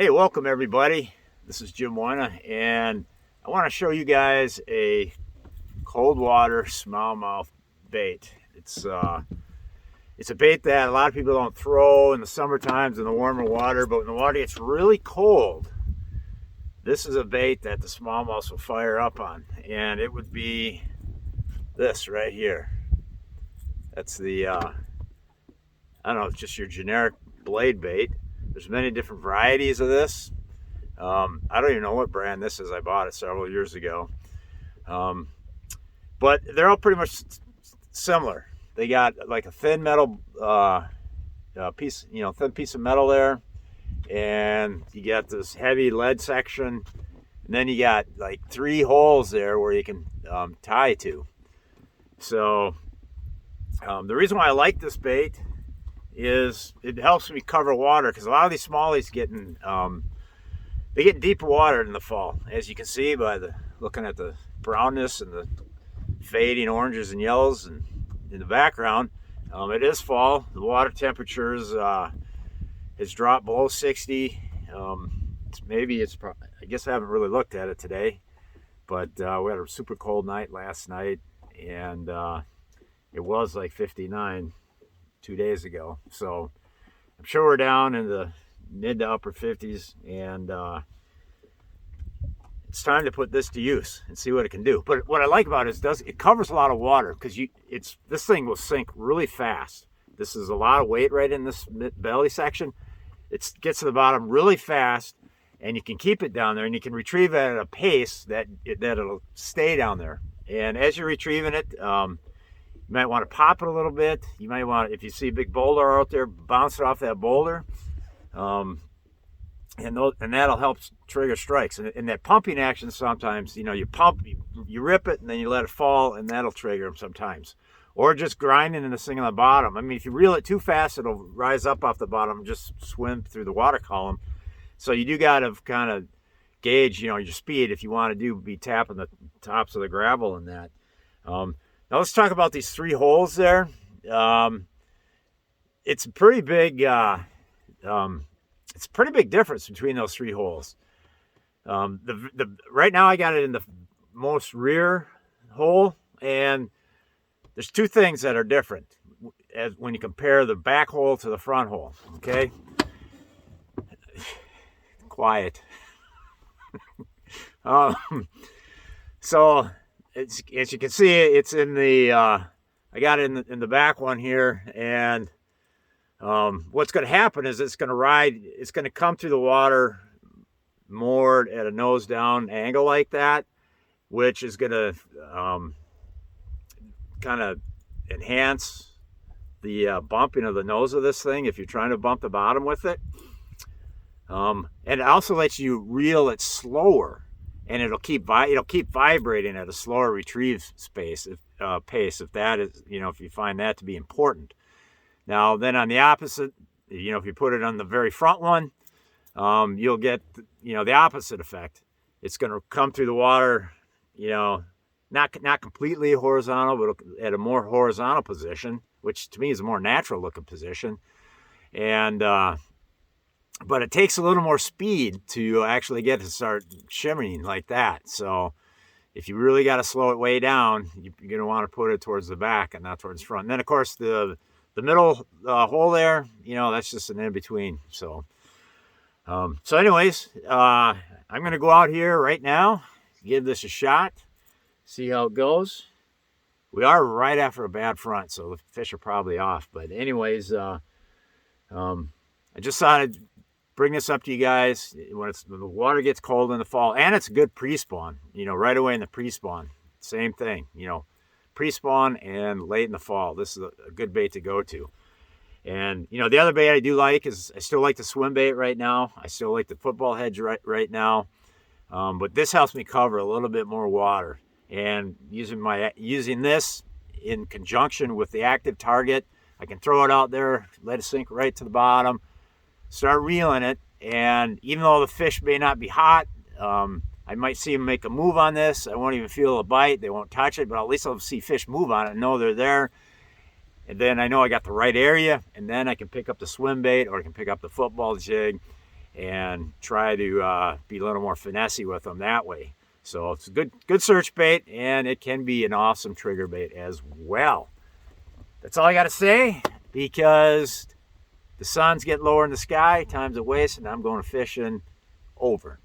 Hey, welcome everybody. This is Jim Wina, and I want to show you guys a Coldwater smallmouth bait. It's a bait that a lot of people don't throw in the summer times in the warmer water, but when the water gets really cold, this is a bait that the smallmouths will fire up on, and it would be this right here. That's the I don't know, it's just your generic blade bait. There's many different varieties of this. I don't even know what brand this is. I bought it several years ago. But they're all pretty much similar. They got like a thin metal piece, thin piece of metal there. And you got this heavy lead section. And then you got like 3 holes there where you can tie to. So the reason why I like this bait is it helps me cover water, because a lot of these smallies get deeper water in the fall, as you can see by looking at the brownness and the fading oranges and yellows and in the background. It is fall. The water temperatures has dropped below 60. I guess I haven't really looked at it today, but we had a super cold night last night, and it was like 59 2 days ago. So I'm sure we're down in the mid to upper 50s, and it's time to put this to use and see what it can do. But what I like about it is it covers a lot of water, because this thing will sink really fast. This is a lot of weight right in this belly section. It gets to the bottom really fast, and you can keep it down there, and you can retrieve it at a pace that it'll stay down there. And as you're retrieving it, you might want to pop it a little bit. You might want, if you see a big boulder out there, bounce it off that boulder. And that'll help trigger strikes. And that pumping action, sometimes, you pump, you rip it, and then you let it fall, and that'll trigger them sometimes. Or just grinding in this thing on the bottom. I mean, if you reel it too fast, it'll rise up off the bottom and just swim through the water column. So you do got to kind of gauge, your speed if you want to be tapping the tops of the gravel in that. Now let's talk about these 3 holes there. It's a pretty big difference between those 3 holes. Right now I got it in the most rear hole, and there's 2 things that are different when you compare the back hole to the front hole. Okay, quiet. So as you can see, it's in the I got it in the back one here, and what's going to happen is it's going to come through the water more at a nose down angle like that, which is going to kind of enhance the bumping of the nose of this thing if you're trying to bump the bottom with it. And it also lets you reel it slower, and it'll keep vibrating at a slower retrieve pace if that is, if you find that to be important. Now then, on the opposite, if you put it on the very front one, you'll get the opposite effect. It's going to come through the water, not completely horizontal, but at a more horizontal position, which to me is a more natural looking position. And but it takes a little more speed to actually get to start shimmering like that. So if you really got to slow it way down, you're going to want to put it towards the back and not towards the front. And then, of course, the middle hole there, that's just an in-between. So anyways, I'm going to go out here right now, give this a shot, see how it goes. We are right after a bad front, so the fish are probably off. But anyways, I just thought I'd bring this up to you guys when the water gets cold in the fall, and it's a good pre-spawn, right away in the pre-spawn. Same thing, pre-spawn and late in the fall. This is a good bait to go to. And the other bait I do like is, I still like the swim bait right now. I still like the football hedge right now. But this helps me cover a little bit more water. And using this in conjunction with the active target, I can throw it out there, let it sink right to the bottom, start reeling it, and even though the fish may not be hot, I might see them make a move on this. I won't even feel a bite. They won't touch it, but at least I'll see fish move on it and know they're there. And then I know I got the right area, and then I can pick up the swim bait, or I can pick up the football jig and try to be a little more finessey with them that way. So it's a good search bait, and it can be an awesome trigger bait as well. That's all I got to say, because the sun's getting lower in the sky, time's a waste, and I'm going fishing. Over.